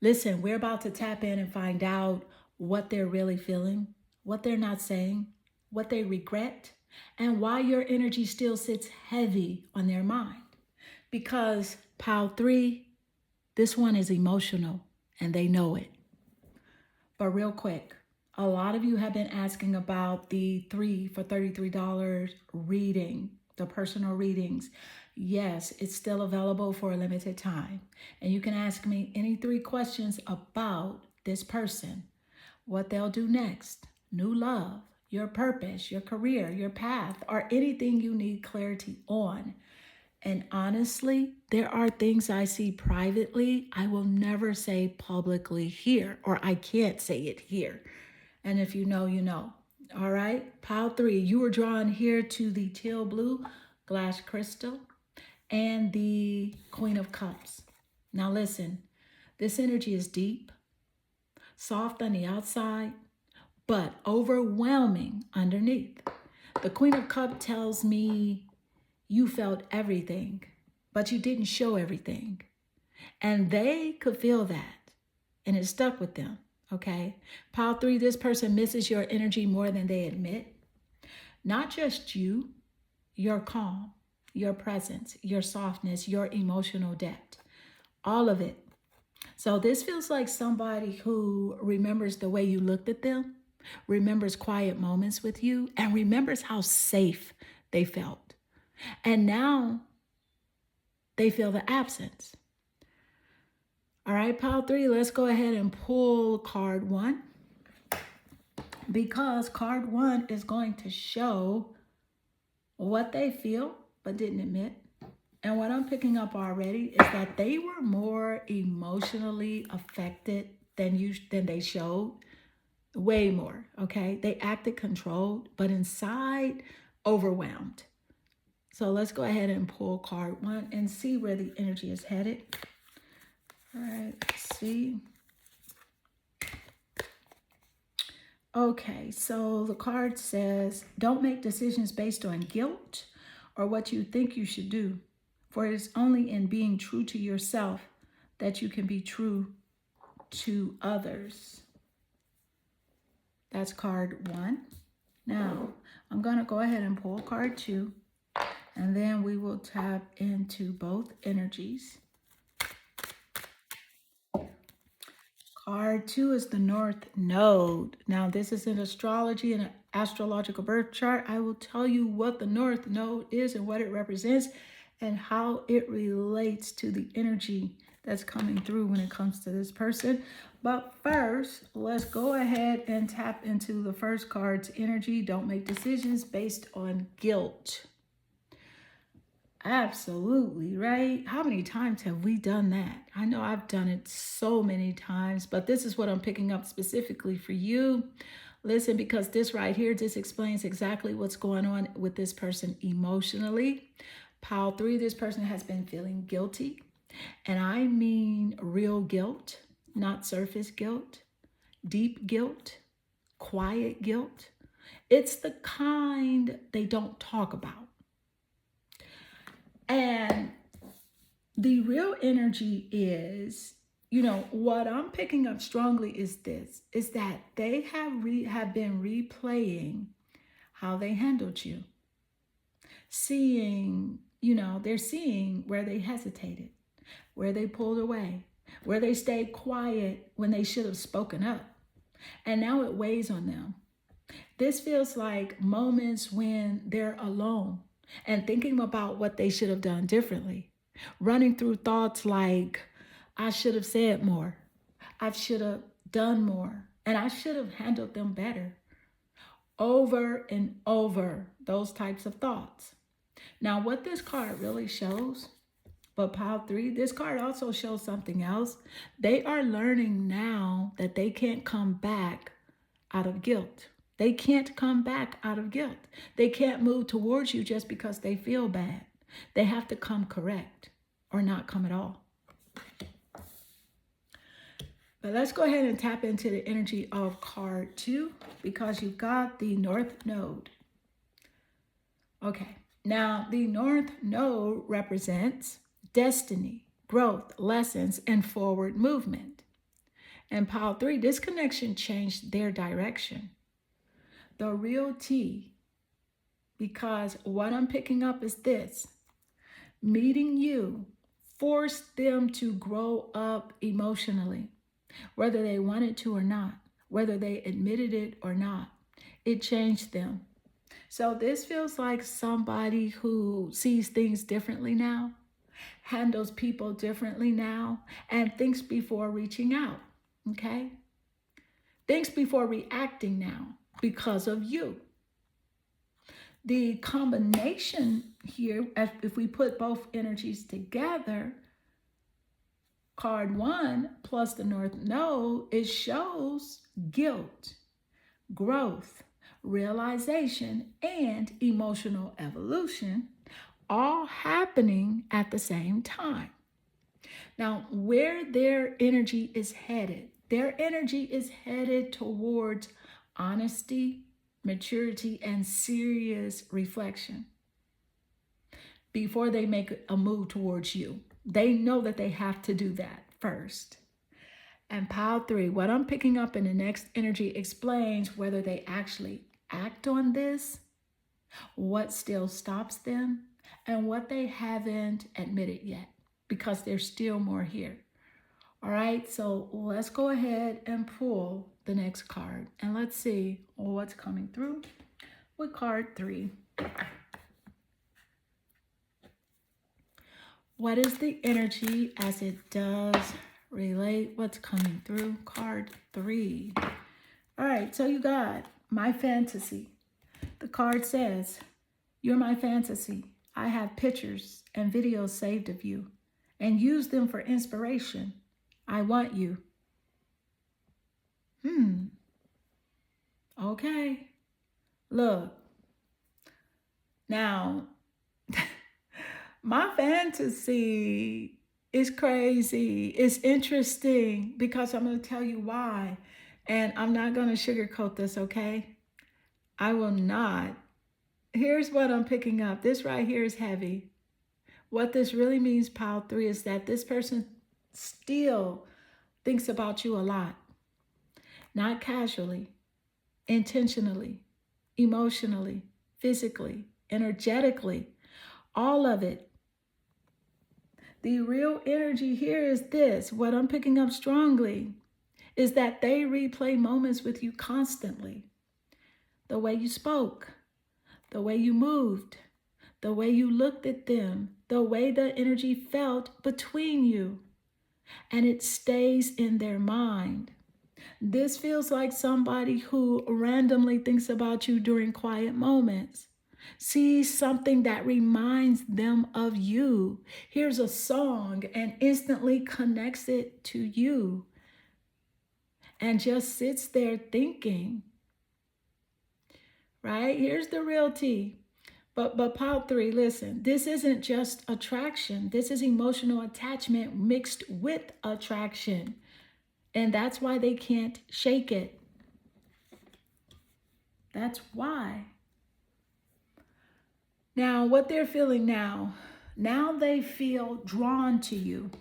Listen, we're about to tap in and find out what they're really feeling, what they're not saying, what they regret, and why your energy still sits heavy on their mind. Because Pile 3, this one is emotional and they know it. But real quick, a lot of you have been asking about the 3 for $33 reading, the personal readings. Yes, it's still available for a limited time. And you can ask me any 3 questions about this person, what they'll do next, new love, your purpose, your career, your path, or anything you need clarity on. And honestly, there are things I see privately I will never say publicly here, or I can't say it here. And if you know, you know. All right, Pile 3, you were drawn here to the teal blue glass crystal and the Queen of Cups. Now listen, this energy is deep, soft on the outside, but overwhelming underneath. The Queen of Cups tells me you felt everything, but you didn't show everything. And they could feel that, and it stuck with them, okay? Pile 3, this person misses your energy more than they admit. Not just you, your calm, your presence, your softness, your emotional depth, all of it. So this feels like somebody who remembers the way you looked at them, remembers quiet moments with you, and remembers how safe they felt. And now they feel the absence. All right, Pile 3, let's go ahead and pull card 1, because card 1 is going to show what they feel but didn't admit. And what I'm picking up already is that they were more emotionally affected than they showed. Way more, okay? They acted controlled, but inside overwhelmed. So let's go ahead and pull card 1 and see where the energy is headed. All right, let's see. Okay, so the card says, don't make decisions based on guilt or what you think you should do, for it is only in being true to yourself that you can be true to others. That's card 1. Now, I'm going to go ahead and pull card 2, and then we will tap into both energies. Card 2 is the North Node. Now, this is in astrology and an astrological birth chart. I will tell you what the North Node is and what it represents and how it relates to the energy that's coming through when it comes to this person. But first, let's go ahead and tap into the first card's energy. Don't make decisions based on guilt. Absolutely, right? How many times have we done that? I know I've done it so many times, but this is what I'm picking up specifically for you. Listen, because this right here, this explains exactly what's going on with this person emotionally. Pile 3, this person has been feeling guilty. And I mean real guilt, not surface guilt, deep guilt, quiet guilt. It's the kind they don't talk about. And the real energy is, what I'm picking up strongly is this, is that they have been replaying how they handled you. Seeing, they're seeing where they hesitated, where they pulled away, where they stayed quiet when they should have spoken up. And now it weighs on them. This feels like moments when they're alone and thinking about what they should have done differently, running through thoughts like, I should have said more, I should have done more, and I should have handled them better. Over and over, those types of thoughts. Now, what this card really shows, but pile 3, this card also shows something else. They are learning now that they can't come back out of guilt. They can't come back out of guilt. They can't move towards you just because they feel bad. They have to come correct or not come at all. But let's go ahead and tap into the energy of card 2 because you've got the North Node. Okay, now the North Node represents destiny, growth, lessons, and forward movement. And pile 3, this connection changed their direction. The real T, because what I'm picking up is this. Meeting you forced them to grow up emotionally, whether they wanted to or not, whether they admitted it or not. It changed them. So this feels like somebody who sees things differently now, handles people differently now, and thinks before reaching out, okay? Thinks before reacting now because of you. The combination here, if we put both energies together, card 1 plus the North Node, it shows guilt, growth, realization, and emotional evolution all happening at the same time. Now, where their energy is headed towards honesty, maturity, and serious reflection before they make a move towards you. They know that they have to do that first. And pile 3, what I'm picking up in the next energy explains whether they actually act on this, what still stops them, and what they haven't admitted yet, because there's still more here. All right, so let's go ahead and pull the next card, and let's see what's coming through with card 3. What is the energy as it does relate what's coming through card 3? All right, so you got my fantasy. The card says, you're my fantasy. I have pictures and videos saved of you and use them for inspiration. I want you. Okay. Look. Now, my fantasy is crazy. It's interesting because I'm going to tell you why. And I'm not going to sugarcoat this, okay? I will not. Here's what I'm picking up. This right here is heavy. What this really means, pile 3, is that this person still thinks about you a lot. Not casually, intentionally, emotionally, physically, energetically, all of it. The real energy here is this. What I'm picking up strongly is that they replay moments with you constantly. The way you spoke, the way you moved, the way you looked at them, the way the energy felt between you, and it stays in their mind. This feels like somebody who randomly thinks about you during quiet moments, sees something that reminds them of you, hears a song and instantly connects it to you, and just sits there thinking. Right? Here's the real tea. But pile three, listen, this isn't just attraction. This is emotional attachment mixed with attraction. And that's why they can't shake it. That's why. Now, what they're feeling now they feel drawn to you,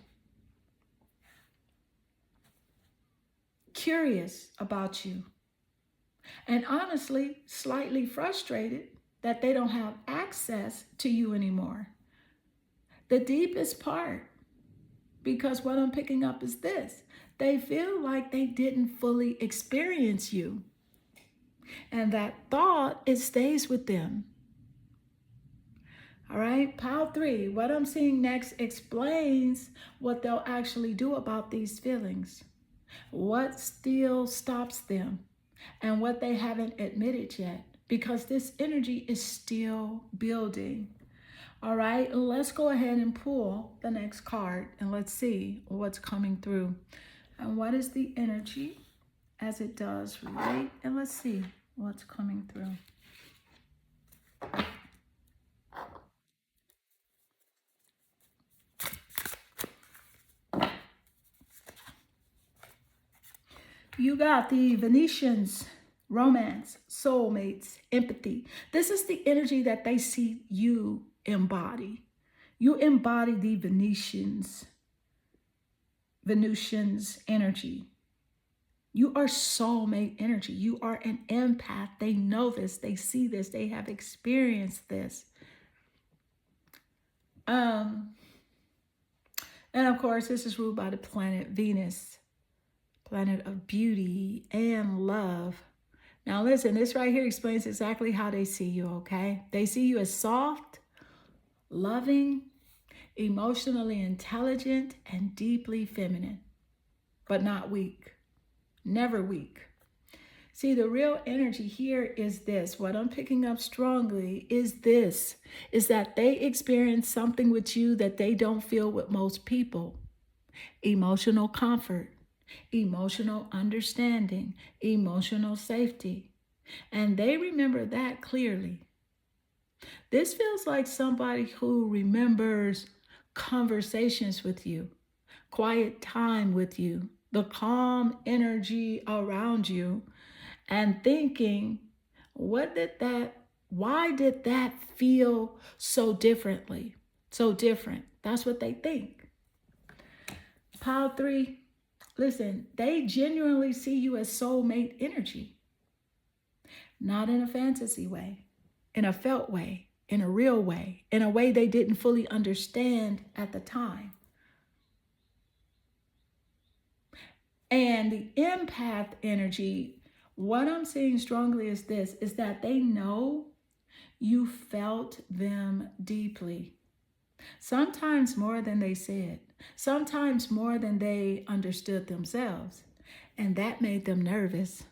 curious about you, and honestly, slightly frustrated that they don't have access to you anymore. The deepest part, because what I'm picking up is this: they feel like they didn't fully experience you. And that thought, it stays with them. All right, pile three, what I'm seeing next explains what they'll actually do about these feelings, what still stops them, and what they haven't admitted yet, because this energy is still building. All right, let's go ahead and pull the next card and let's see what's coming through. And what is the energy as it does relate? And let's see what's coming through. You got the Venetians, romance, soulmates, empathy. This is the energy that they see you embody. You embody the Venusians energy. You are soulmate energy. You are an empath. They know this. They see this. They have experienced this. And of course, this is ruled by the planet Venus, planet of beauty and love. Now listen, this right here explains exactly how they see you, okay? They see you as soft, loving, emotionally intelligent, and deeply feminine, but not weak. Never weak. See, the real energy here is this. What I'm picking up strongly is this, is that they experience something with you that they don't feel with most people. Emotional comfort, emotional understanding, emotional safety. And they remember that clearly. This feels like somebody who remembers conversations with you, quiet time with you, the calm energy around you, and thinking, why did that feel so differently? So different. That's what they think. Pile three, listen, they genuinely see you as soulmate energy. Not in a fantasy way, in a felt way, in a real way, in a way they didn't fully understand at the time. And the empath energy, what I'm seeing strongly is this, is that they know you felt them deeply. Sometimes more than they said, sometimes more than they understood themselves. And that made them nervous.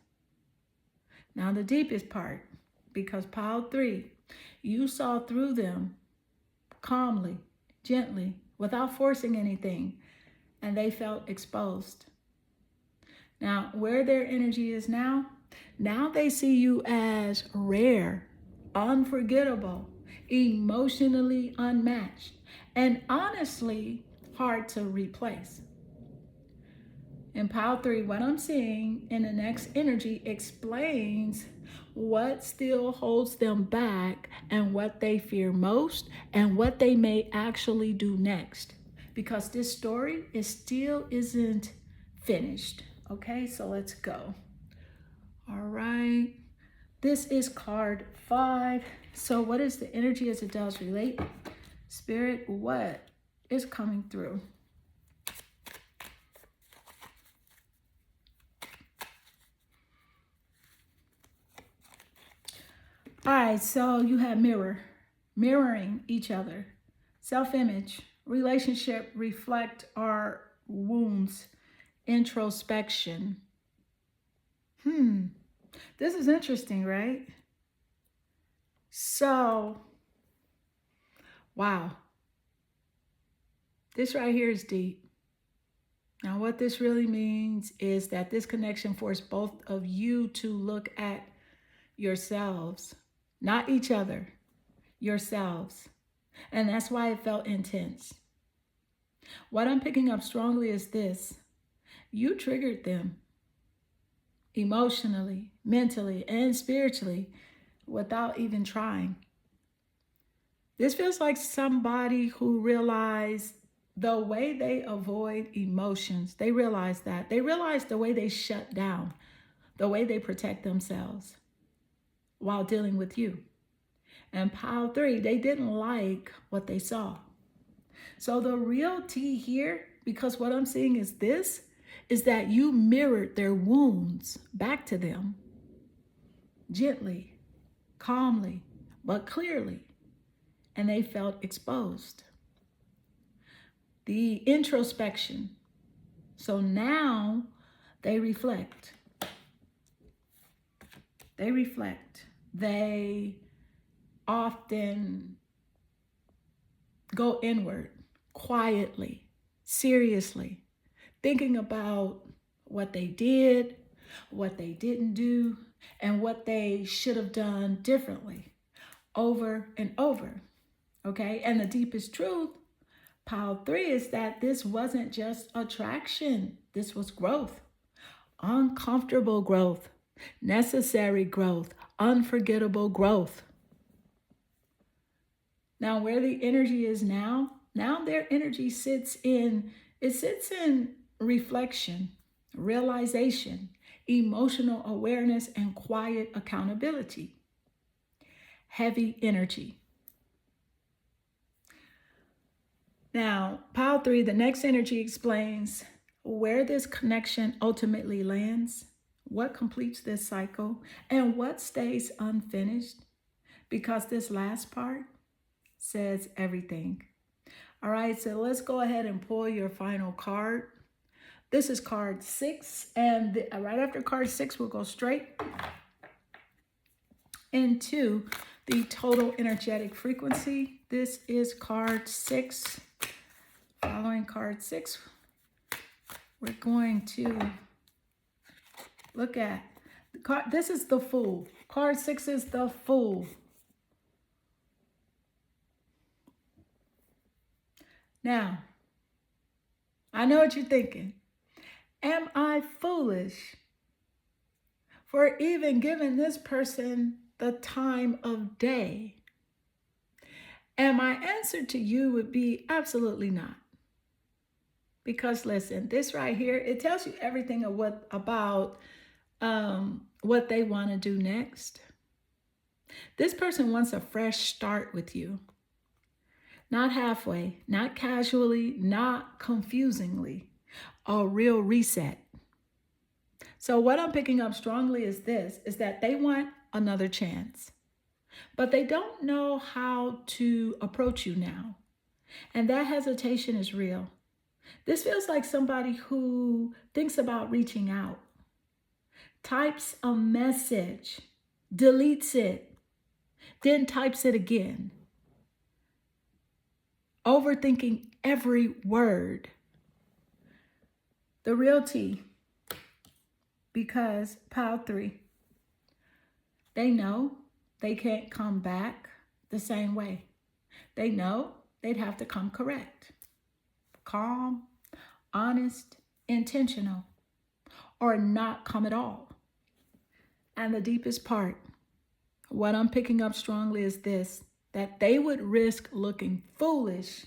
Now the deepest part, because pile three, you saw through them calmly, gently, without forcing anything, and they felt exposed. Now, where their energy is now they see you as rare, unforgettable, emotionally unmatched, and honestly hard to replace. In pile three, what I'm seeing in the next energy explains what still holds them back and what they fear most and what they may actually do next. Because this story still isn't finished. Okay, so let's go. All right. This is card 5. So what is the energy as it does relate? Spirit, what is coming through? All right, so you have mirroring each other, self-image, relationship, reflect our wounds, introspection. This is interesting, right? So, wow. This right here is deep. Now, what this really means is that this connection forced both of you to look at yourselves, not each other. yourselves. And that's why it felt intense. What I'm picking up strongly is this: you triggered them emotionally, mentally, and spiritually without even trying. This feels like somebody who realized the way they avoid emotions, they realize that. They realize the way they shut down, the way they protect themselves while dealing with you. And pile 3, they didn't like what they saw. So the real tea here, because what I'm seeing is this, is that you mirrored their wounds back to them gently, calmly, but clearly, and they felt exposed. The introspection. So now they reflect. They reflect. They often go inward, quietly, seriously, thinking about what they did, what they didn't do, and what they should have done differently over and over. Okay? And the deepest truth, pile 3, is that this wasn't just attraction, this was growth. Uncomfortable growth, necessary growth, unforgettable growth. Now, where the energy is now their energy sits in reflection, realization, emotional awareness, and quiet accountability. Heavy energy. Now, pile 3, the next energy explains where this connection ultimately lands, what completes this cycle, and what stays unfinished, because this last part says everything. All right, so let's go ahead and pull your final card. This is card 6, and right after card 6, we'll go straight into the total energetic frequency. This is card 6. Following card 6, we're going to look at the card. This is the Fool. Card 6 is the Fool. Now, I know what you're thinking. Am I foolish for even giving this person the time of day? And my answer to you would be absolutely not. Because listen, this right here, it tells you everything about what they want to do next. This person wants a fresh start with you. Not halfway, not casually, not confusingly. A real reset. So what I'm picking up strongly is this, is that they want another chance. But they don't know how to approach you now. And that hesitation is real. This feels like somebody who thinks about reaching out, types a message, deletes it, then types it again, overthinking every word. The real tea, because pile 3, they know they can't come back the same way. They know they'd have to come correct, calm, honest, intentional, or not come at all. And the deepest part, what I'm picking up strongly is this, that they would risk looking foolish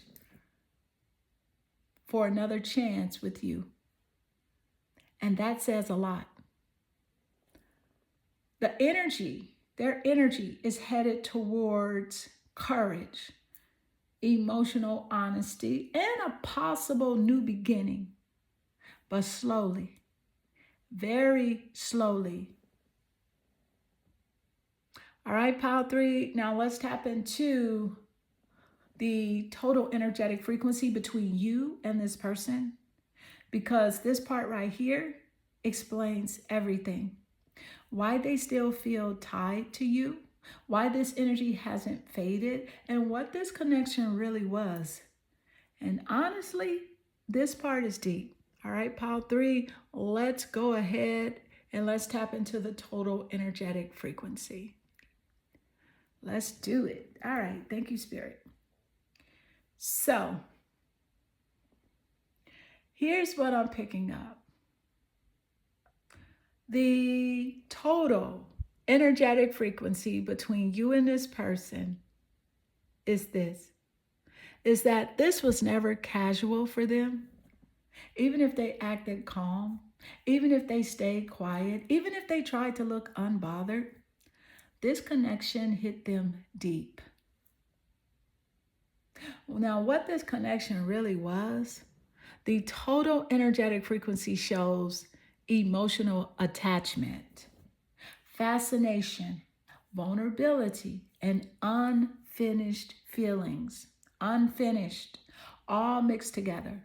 for another chance with you. And that says a lot. The energy, their energy is headed towards courage, emotional honesty, and a possible new beginning. But slowly, very slowly. All right, pile 3, now let's tap into the total energetic frequency between you and this person, because this part right here explains everything. Why they still feel tied to you, why this energy hasn't faded, and what this connection really was. And honestly, this part is deep. All right, pile 3, let's go ahead and let's tap into the total energetic frequency. Let's do it. All right. Thank you, Spirit. So here's what I'm picking up. The total energetic frequency between you and this person is this, is that this was never casual for them. Even if they acted calm, even if they stayed quiet, even if they tried to look unbothered, this connection hit them deep. Now, what this connection really was, the total energetic frequency shows emotional attachment, fascination, vulnerability, and unfinished feelings. Unfinished, all mixed together.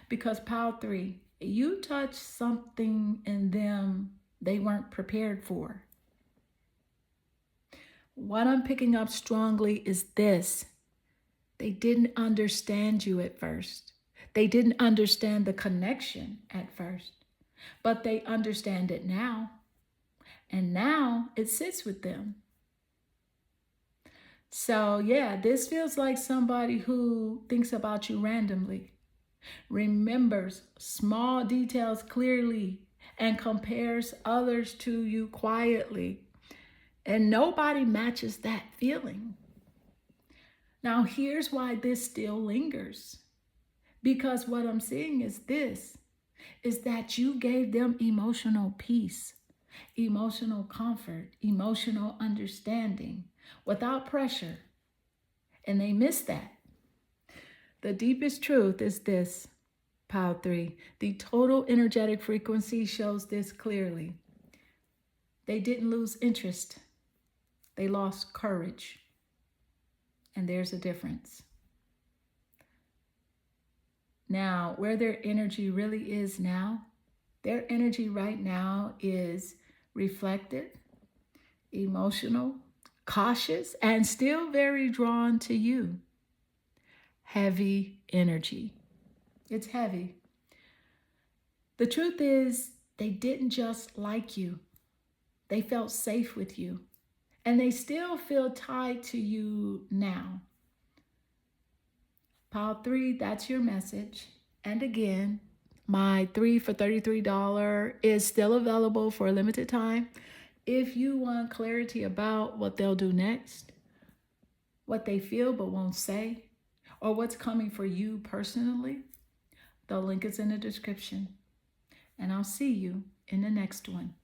Because Pile 3, you touched something in them they weren't prepared for. What I'm picking up strongly is this. They didn't understand you at first. They didn't understand the connection at first, but they understand it now. And now it sits with them. So yeah, this feels like somebody who thinks about you randomly, remembers small details clearly, and compares others to you quietly. And nobody matches that feeling. Now, here's why this still lingers. Because what I'm seeing is this, is that you gave them emotional peace, emotional comfort, emotional understanding without pressure. And they miss that. The deepest truth is this, Pile 3. The total energetic frequency shows this clearly. They didn't lose interest. They lost courage. And there's a difference. Now, where their energy really is now, their energy right now is reflected, emotional, cautious, and still very drawn to you. Heavy energy. It's heavy. The truth is, they didn't just like you. They felt safe with you. And they still feel tied to you now. Pile 3, that's your message. And again, my 3 for $33 is still available for a limited time. If you want clarity about what they'll do next, what they feel but won't say, or what's coming for you personally, the link is in the description. And I'll see you in the next one.